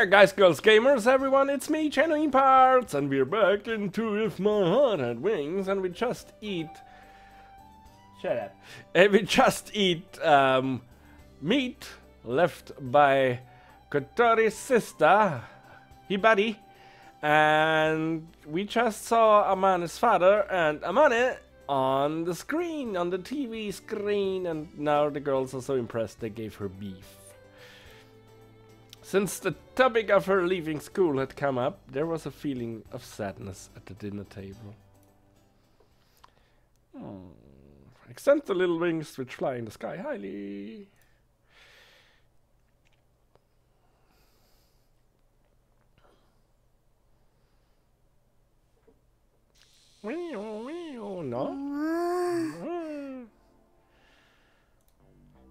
There, guys, girls, gamers, everyone, it's me, GenuineParts, and we're back into If My Heart Had Wings, and we just eat... Shut up. And we just eat meat left by Kotori's sister, Hibari, and we just saw Amane's father and Amane on the screen, on the TV screen, and now the girls are so impressed they gave her beef. Since the topic of her leaving school had come up, there was a feeling of sadness at the dinner table. Extend the little wings which fly in the sky highly. No?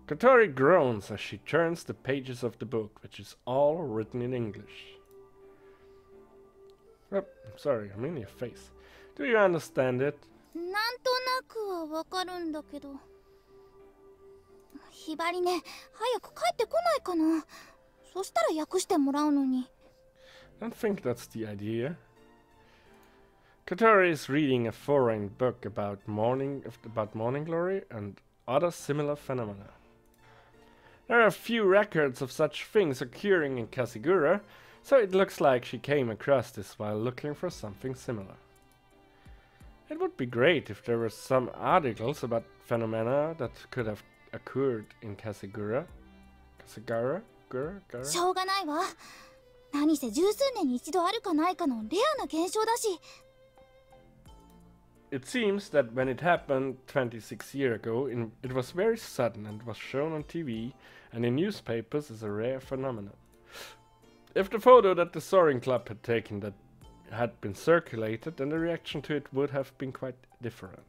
Kotori groans as she turns the pages of the book, which is all written in English. Oh, sorry, I'm in your face. Do you understand it? なんとなくはわかるんだけど。ひばりね、早く帰ってこないかな。そしたら訳してもらうのに。I don't think that's the idea. Kotori is reading a foreign book about morning glory and other similar phenomena. There are a few records of such things occurring in Kasegura, so it looks like she came across this while looking for something similar. It would be great if there were some articles about phenomena that could have occurred in Kasegura. Kasegara? しょうがないわ。何せ十数年に一度あるかないかのレアな現象だし。It seems that when it happened 26 years ago, it was very sudden and was shown on TV and in newspapers as a rare phenomenon. If the photo that the Soaring Club had taken that had been circulated, then the reaction to it would have been quite different.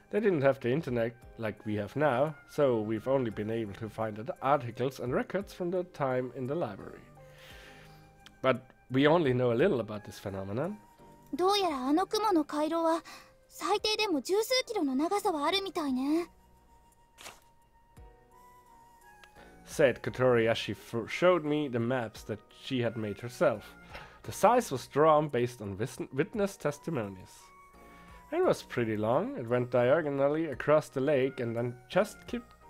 They didn't have the internet like we have now, so we've only been able to find the articles and records from the time in the library. But we only know a little about this phenomenon. どうやらあの雲の回廊は最低でも十数キロの長さはあるみたいね。Said Kotori as she showed me the maps that she had made herself. The size was drawn based on witness testimonies. It was pretty long. It went diagonally across the lake and then just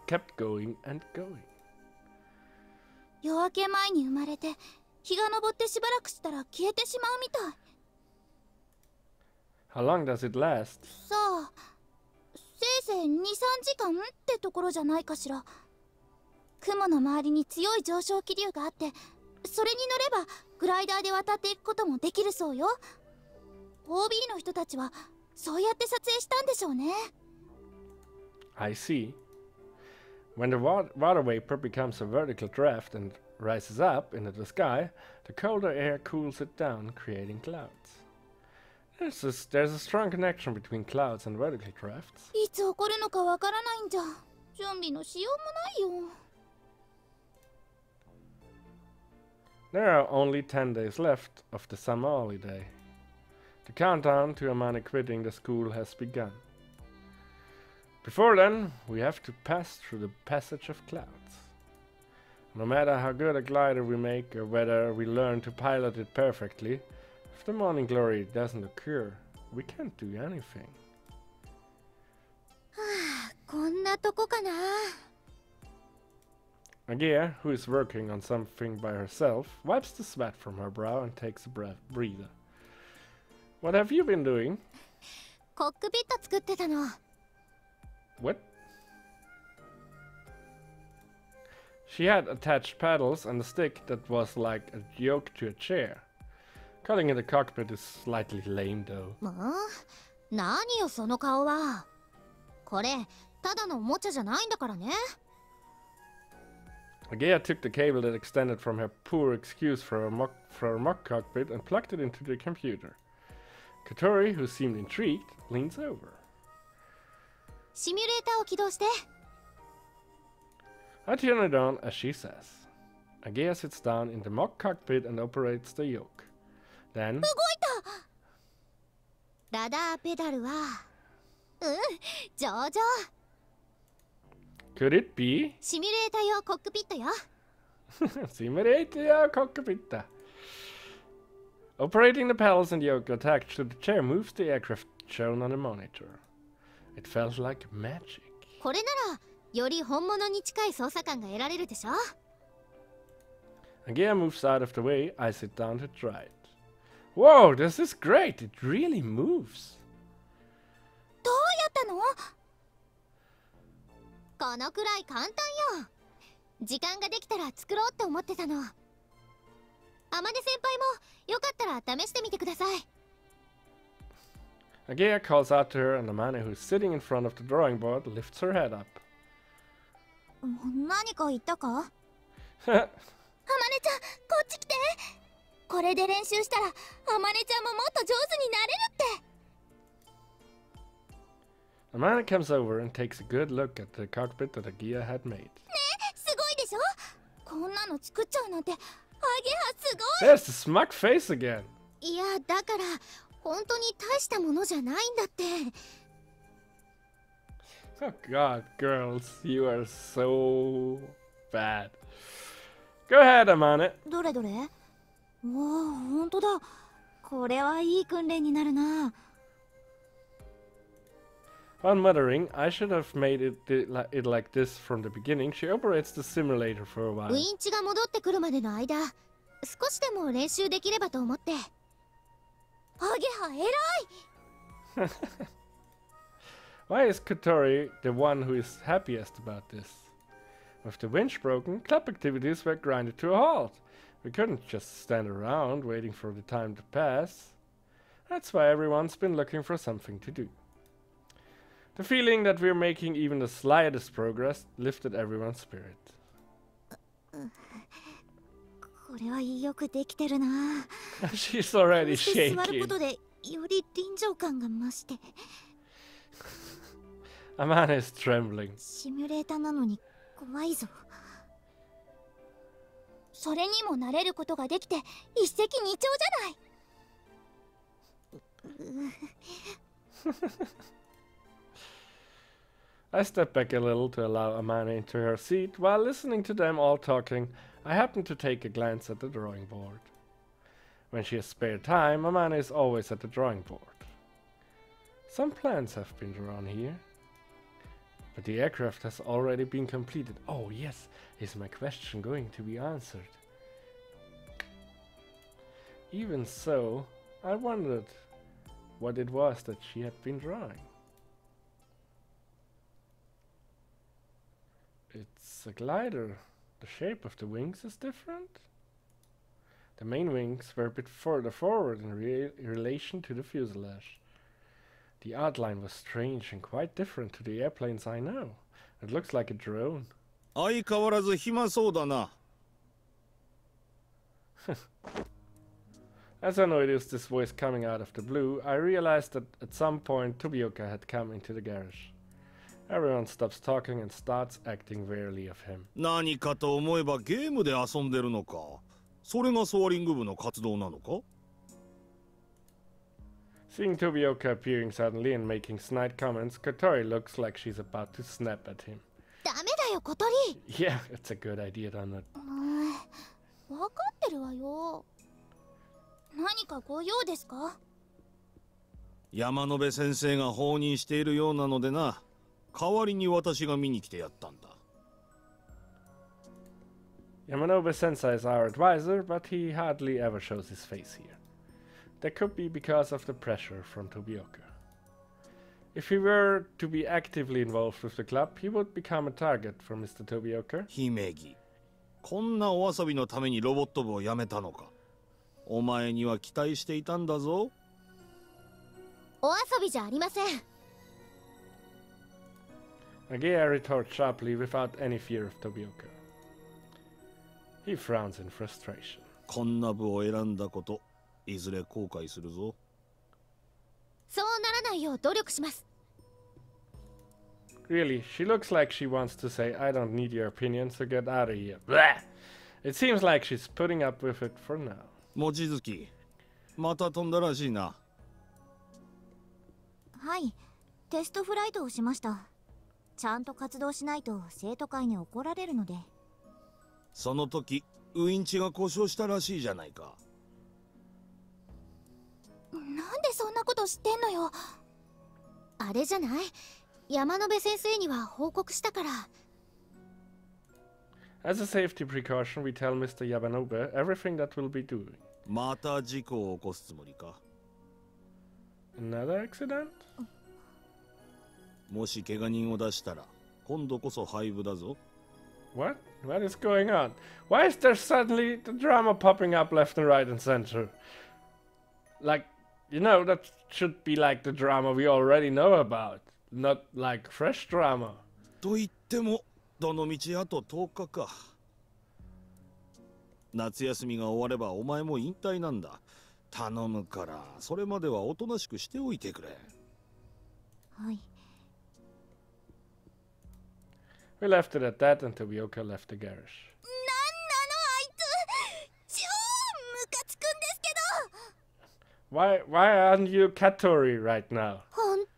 kept going and going. 夜明け前に生まれて日が昇ってしばらくしたら消えてしまうみたい。How long does it last? さあ、せいぜい2、3時間ってところじゃないかしら。雲の周りに強い上昇気流があって、それに乗ればグライダーで渡っていくこともできるそうよ。OB の人たちはそうやって撮影したんでしょうね。I see. When the water vapor becomes a vertical draft and rises up into the sky, the colder air cools it down, creating clouds. There's a strong connection between clouds and vertical drafts. いつ起こるのかわからないんじゃ。準備のしようもないよ。There are only 10 days left of the summer holiday. The countdown to Amane quitting the school has begun. Before then, we have to pass through the passage of clouds. No matter how good a glider we make or whether we learn to pilot it perfectly, if the morning glory doesn't occur, we can't do anything. はあ、こんなとこかな。Agia, who is working on something by herself, wipes the sweat from her brow and takes a breather. What have you been doing? コックピット作ってたの。What? She had attached paddles and a stick that was like a yoke to a chair. Calling it a cockpit is slightly lame though. 何よその顔は。これただのおもちゃじゃないんだからね。Agia took the cable that extended from her poor excuse for a mock cockpit and plugged it into the computer. Kotori, who seemed intrigued, leans over. シミュレーターを起動して。I turn it on as she says. Agia sits down in the mock cockpit and operates the yoke. Then... 動いた。ラダーペダルは上々。Could it be? シミュレーター用コックピットよ。Simulator cockpit. Operating the pedals and yoke attached to the chair moves the aircraft shown on the monitor. It felt like magic. これならより本物に近い操作感が得られるでしょ。Agea moves out of the way. I sit down to try it. Whoa, this is great. It really moves. どうやったの？このくらい簡単よ。時間ができたら作ろうって思ってたの。天音先輩もよかったら試してみてください。Agea calls out to her, and Amane, who's sitting in front of the drawing board, lifts her head up. 何か言ったか？天音ちゃん、こっち来て。これで練習したら天音ちゃんももっと上手になれるって。Amane comes over and takes a good look at the cockpit that Agea had made. ね、すごいでしょ？こんなの作っちゃうなんて、アゲハすごい。There's the smug face again. いや、だから本当に大したものじゃないんだって。Oh god, girls, you are so bad. Go ahead, Amane. どれどれ？わあ、本当だ。これはいい訓練になるな。While muttering, I should have made it like this from the beginning. She operates the simulator for a while. ウインチが戻ってくるまでの間、少しでも練習できればと思って。アゲハ偉い。Why is Kotori the one who is happiest about this? With the winch broken, club activities were grinded to a halt. We couldn't just stand around waiting for the time to pass. That's why everyone's been looking for something to do. The feeling that we're making even the slightest progress lifted everyone's spirit. これはよくできてるな。She's already 座る shaking. ことでより臨場感が増して。Amane is trembling. シミュレーターなのに怖いぞ。それにも慣れることができて一石二鳥じゃない。I step back a little to allow Amane into her seat. While listening to them all talking, I happen to take a glance at the drawing board. When she has spare time, Amane is always at the drawing board. Some plans have been drawn here. But the aircraft has already been completed. Oh yes, is my question going to be answered? Even so, I wondered what it was that she had been drawing. It's a glider. The shape of the wings is different. The main wings were a bit further forward in relation to the fuselage. The outline was strange and quite different to the airplanes I know. It looks like a drone. 相変わらず暇そうだな。As I noticed this voice coming out of the blue, I realized that at some point Tobioka had come into the garage. Everyone stops talking and starts acting warily of him. 何かと思えばゲームで遊んでるのか。それがソアリング部の活動なのか？ Seeing Tobioka appearing suddenly and making snide comments, Kotori looks like she's about to snap at him. ダメだよ、小鳥。Yeah, it's a good idea, Donut. わかってるわよ。何かご用ですか？山辺先生が放任しているようなのでな。代わりに私が見に来てやったんだ。Yamanobe Sensei is our advisor, but he hardly ever shows his face here. That could be because of the pressure from Tobioka. If he were to be actively involved with the club, he would become a target for Mr. Tobioka. 姫木、こんなお遊びのためにロボット部を辞めたのか。お前には期待していたんだぞ。お遊びじゃありません。Agea retorts sharply without any fear of Tobioka. He frowns in frustration. こんな部を選んだこと、いずれ後悔するぞ。そうならないよう努力します。Really, she looks like she wants to say, I don't need your opinion, so get out of here. Blah! It seems like she's putting up with it for now. 望月、また飛んだらしいな。はい、テストフライトをしました。ちゃんと活動しないと生徒会に怒られるので。その時ウインチが故障したらしいじゃないか。なんでそんなこと知ってんのよ。あれじゃない、山野辺先生には報告したから。As a safety precaution, we tell Mr. Yamanobe everything that we'll be doing. また事故を起こすつもりか。 Another accident? もし怪我人を出したら今度こそ廃部だぞ。 What? What is going on? Why is there suddenly the drama popping up left and right and center? Like, you know, that should be like the drama we already know about, not like fresh drama. と言ってもどの道あと10日か。夏休みが終わればお前も引退なんだ。頼むからそれまではおとなしくしておいてくれ。はい。We left it at that until Ryoka left the garage. なんなのあいつ、超ムカつくんですけど。 Why aren't you Katori right now? ほんと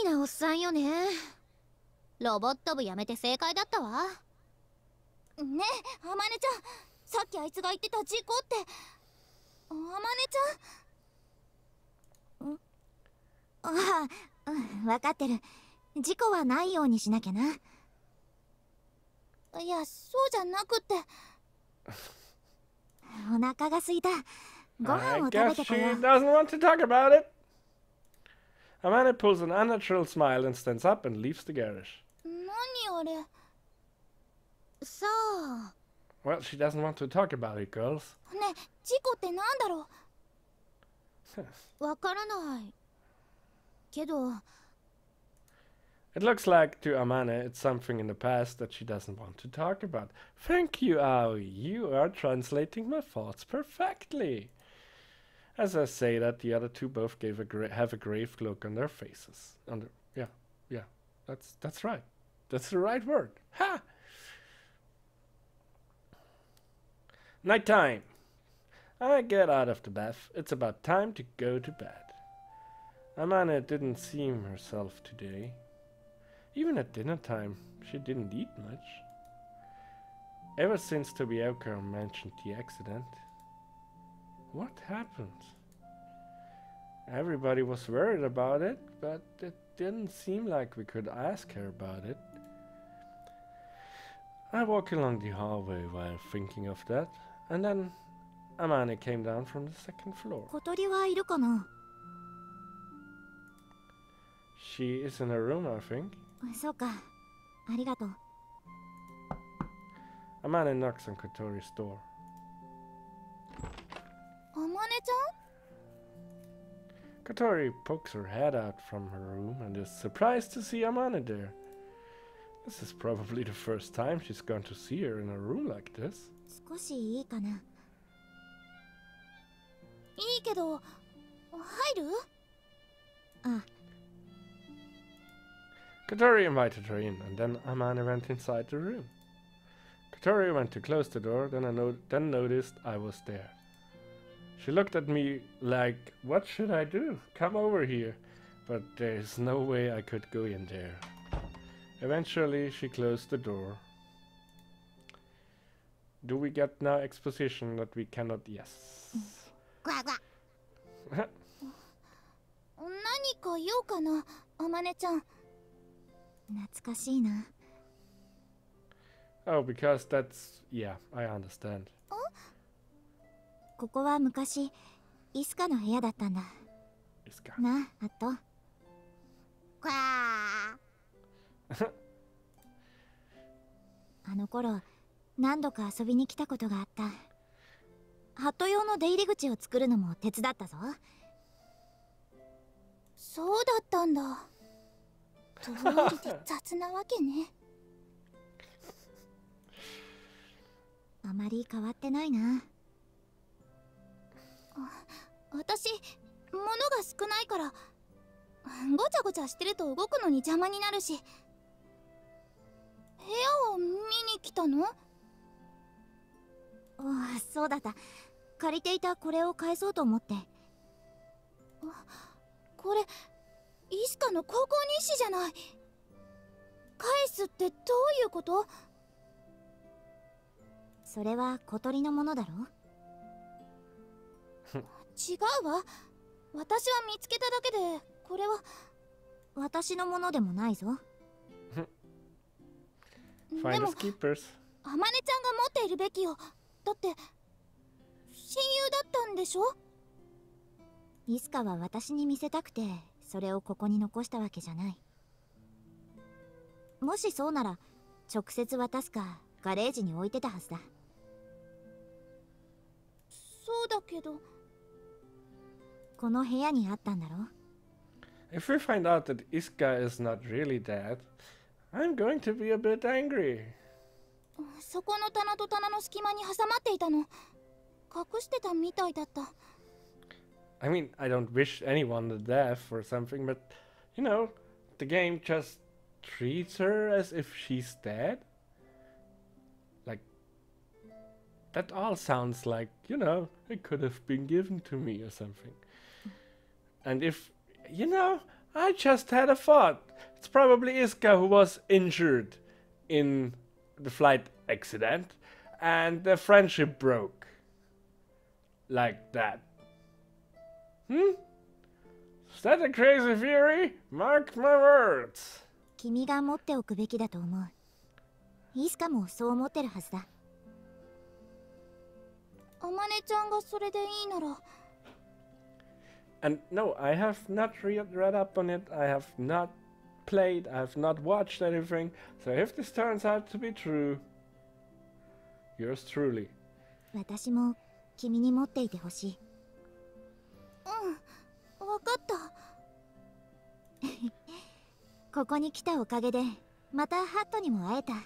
嫌味なおっさんよね。ロボット部やめて正解だったわ。ねえ、あまねちゃん、さっきあいつが言ってた事故って、あまねちゃん。ああ、分かってる。事故はないようにしなきゃな。いや、そうじゃなくって。お腹が空いた。ご飯を食べ I て guess こよ she う。 doesn't want to talk about it. Amane pulls an unnatural smile and stands up and leaves the garage. 何あれ。さあ。 Well, she doesn't want to talk about it, girls. ねえ、事故ってなんだろう。わからないけど。 It looks like to Amane it's something in the past that she doesn't want to talk about. Thank you, Aoi. You are translating my thoughts perfectly. As I say that, the other two both have a grave look on their faces. Yeah, that's right. That's the right word. Ha! Nighttime. I get out of the bath. It's about time to go to bed. Amane didn't seem herself today. Even at dinner time, she didn't eat much. Ever since Tobioka mentioned the accident. What happened? Everybody was worried about it, but it didn't seem like we could ask her about it. I walk along the hallway while thinking of that, and then Amane came down from the second floor. 小鳥はいるかな。 She is in her room, I think. そうか。ありがとう。 Amane knocks on Kotori's door. あまねち Kotori pokes her head out from her room and is surprised to see Amane there. This is probably the first time she's going to see her in a room like this. ゃん。少しいいかな。いいけど、入る？あ。 Kotori invited her in, and then Amane went inside the room. Kotori went to close the door, then noticed I was there. She looked at me like, what should I do? Come over here. But there's no way I could go in there. Eventually, she closed the door. Do we get now exposition that we cannot? Yes. ぐわぐわ。何か言おうかな、あまねちゃん。懐かしいな。 Oh, because that's... Yeah, I understand. ここは昔イスカの部屋だったんだ。 Isuka. なあ、あと。わあ。あの頃何度か遊びに来たことがあった。ハット用の出入り口を作るのも手伝ったぞ。そうだったんだ。どうりで雑なわけね。あまり変わってないな。私、物が少ないからごちゃごちゃしてると動くのに邪魔になるし。部屋を見に来たの？ああ、そうだった。借りていたこれを返そうと思って。これイスカの高校日誌じゃない。返すってどういうこと？それは小鳥のものだろ。違うわ。私は見つけただけで、これは私のものでもないぞ。でも、 Finders keepers. あまねちゃんが持っているべきよ。だって親友だったんでしょ。イスカは私に見せたくてそれをここに残したわけじゃない。もしそうなら直接渡すかガレージに置いてたはずだ。そうだけど、この部屋にあったんだろ。 If we find out that Isuka is not really dead, I'm going to be a bit angry. そこの棚と棚の隙間に挟まっていたの。隠してたみたいだった。 I mean, I don't wish anyone the death or something, but you know, the game just treats her as if she's dead. Like, that all sounds like, you know, it could have been given to me or something. And if, you know, I just had a thought. It's probably Isuka who was injured in the flight accident and the friendship broke. Like that. Hmm? Is that a crazy theory? Mark my words. 君が持っておくべきだと思う。イスカもそう思ってるはずだ。あまねちゃんがそれでいいなら。 And no, I have not read up on it. I have not played. I have not watched anything. So if this turns out to be true, yours truly. 私も君に持っていてほしい。うん、わかった。ここに来たおかげでまたハットにも会えた。わ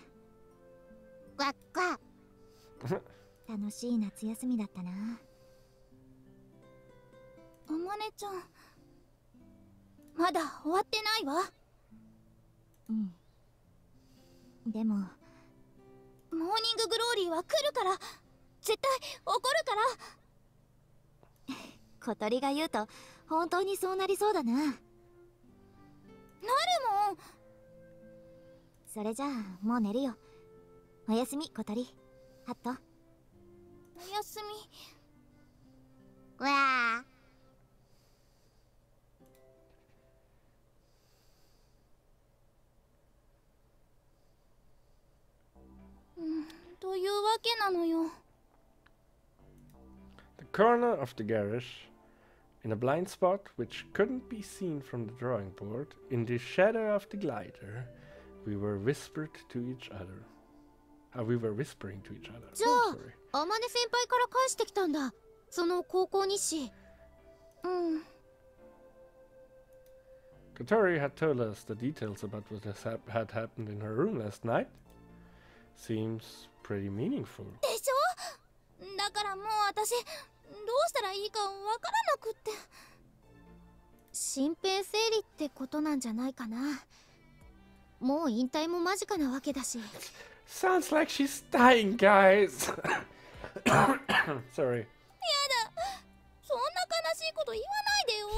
っか。楽しい夏休みだったな。あまねちゃん、まだ終わってないわ。うん。でもモーニンググローリーは来るから、絶対怒るから。小鳥が言うと本当にそうなりそうだな。なるもん。それじゃあもう寝るよ。おやすみ小鳥。ハット。おやすみ。わあ。というわけなのよ。 The corner of the garage, in a blind spot which couldn't be seen from the drawing board, in the shadow of the glider, we were whispered to each other. We were whispering to each other. じゃあ、あまね先輩から返してきたんだ。その高校日誌。うん。 Kotori had told us the details about what had happened in her room last night. Seems pretty meaningful. でしょ？だからもう私どうしたらいいかわからなくって。身辺整理ってことなんじゃないかな。もう引退も間近なわけだし。 Sounds like she's dying, guys. Sorry. やだ。そんな悲しいこと言わないでよ。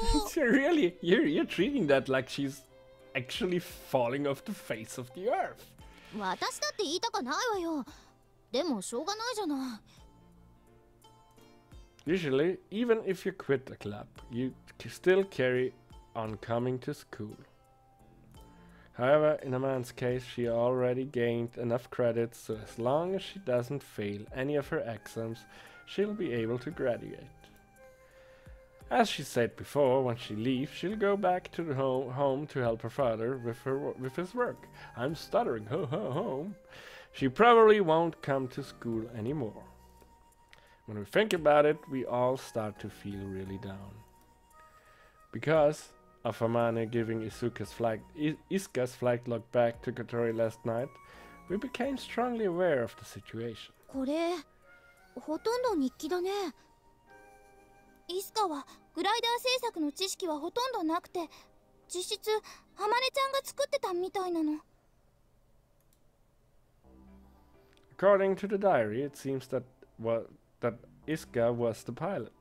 Really? You're treating that like she's actually falling off the face of the earth. 私だって言いたかないわよ。でもしょうがないじゃない。 Usually, even if you quit the club, you still carry on coming to school. However, in Aman's case, she already gained enough credits, so as long as she doesn't fail any of her exams, she'll be able to graduate. As she said before, when she leaves, she'll go back to the home to help her father with his work. I'm stuttering, home. She probably won't come to school anymore. When we think about it, we all start to feel really down. Because of Amane giving Isuka's flight log back to Kotori last night, we became strongly aware of the situation. これほとんど日記だね。イスカはグライダー製作の知識はほとんどなくて、実質あまねちゃんが作ってたみたいなの。 According to the diary, it seems that Isuka was the pilot.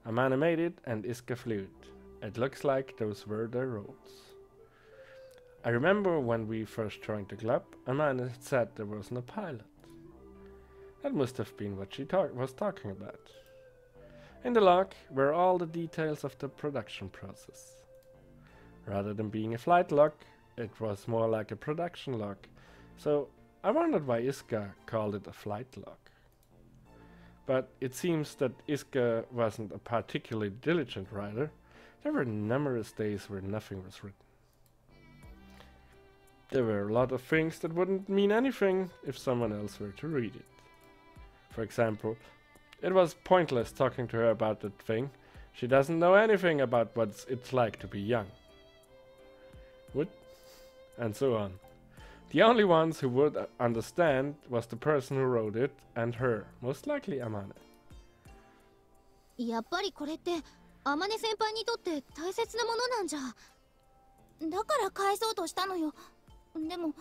Amane made it and Isuka flew it. It looks like those were their roles. I remember when we first joined the club, Amane said there wasn't a pilot. That must have been what she was talking about. In the log were all the details of the production process. Rather than being a flight log, it was more like a production log. So I wondered why Isuka called it a flight log. But it seems that Isuka wasn't a particularly diligent writer. There were numerous days where nothing was written. There were a lot of things that wouldn't mean anything if someone else were to read it. For example, it was pointless talking to her about that thing. She doesn't know anything about what it's like to be young. Would? And so on. The only ones who would understand was the person who wrote it and her, most likely Amane. やっぱりこれって天音先輩にとって大切なものなんじゃ。だから返そうとしたのよ。でも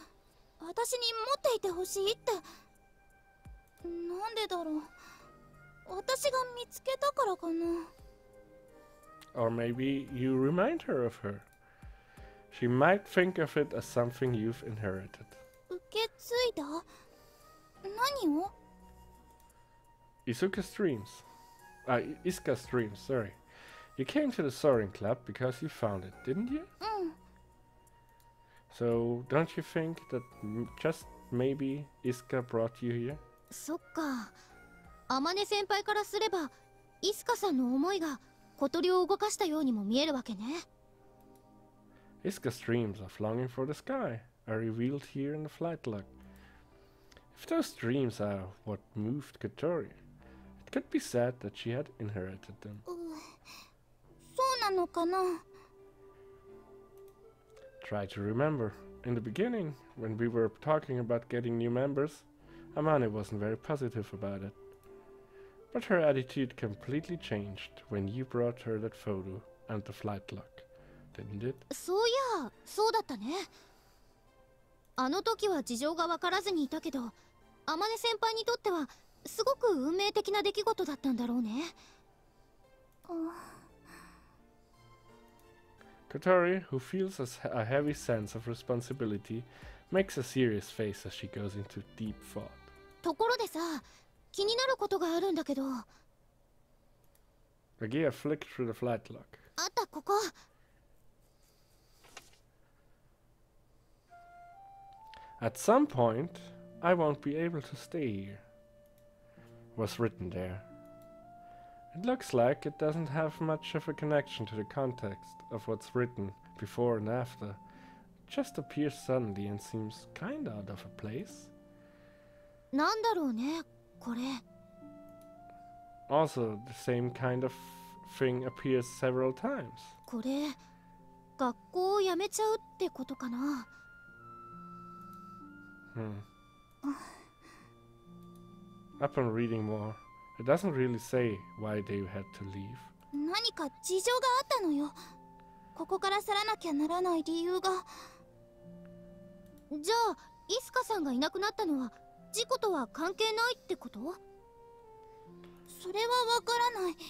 私に持っていてほしいって。なんでだろう。私が見つけたからかな。Or maybe you remind her of her. She might think of it as something you've inherited. 受け継いだ？何を？ Isuka's dreams, sorry. You came to the Soaring Club because you found it, didn't you? So, don't you think that just maybe Isuka brought you here? そっか。天音先輩からすれば、イスカさんの思いが小鳥を動かしたようにも見えるわけね。Isuka's dreams of longing for the sky are revealed here in the flight log. If those dreams are what moved Katori, it could be said that she had inherited them. そうなのかな。Try to remember. In the beginning, when we were talking about getting new members, Amane wasn't very positive about it. But her attitude completely changed when you brought her that photo and the flight log, didn't it? そういや、そうだったね。あの時は事情がわからずにいたけど、天音先輩にとってはすごく運命的な出来事だったんだろうね。Katori, who feels a heavy sense of responsibility, makes a serious face as she goes into deep thought. ところでさ、気になることがあるんだけど。Regia flicked through the flight log. あった、ここ。At some point, I won't be able to stay here. Was written there. It looks like it doesn't have much of a connection to the context of what's written before and after. It just appears suddenly and seems kinda out of a place. なんだろうね、これ。Also, the same kind of thing appears several times. これ、学校を辞めちゃうってことかな。Upon reading more, it doesn't really say why they had to leave. 何か事情があったのよ。ここから去らなきゃならない理由が。じゃあ、イスカさんがいなくなったのは事故とは関係ないってこと？それはわからない。け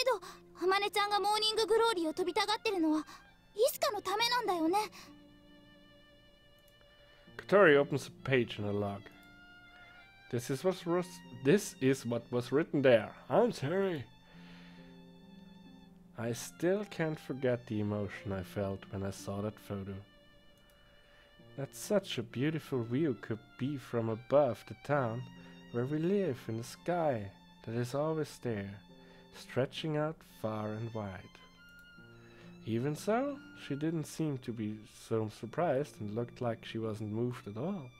ど、浜音ちゃんがモーニンググローリーを飛びたがってるのはイスカのためなんだよね。Katori opens a page in a log. This is what was written there. I'm sorry. I still can't forget the emotion I felt when I saw that photo. That such a beautiful view could be from above the town where we live in the sky that is always there, stretching out far and wide. Even so, she didn't seem to be so surprised and looked like she wasn't moved at all.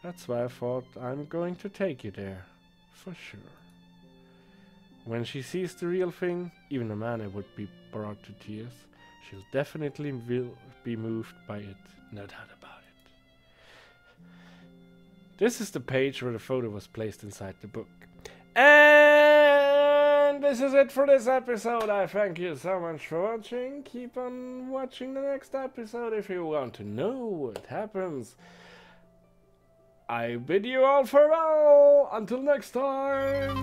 That's why I thought I'm going to take you there, for sure. When she sees the real thing, even Amane would be brought to tears. She'll definitely will be moved by it, no doubt about it. This is the page where the photo was placed inside the book. And this is it for this episode. I thank you so much for watching. Keep on watching the next episode if you want to know what happens. I bid you all farewell. Until next time.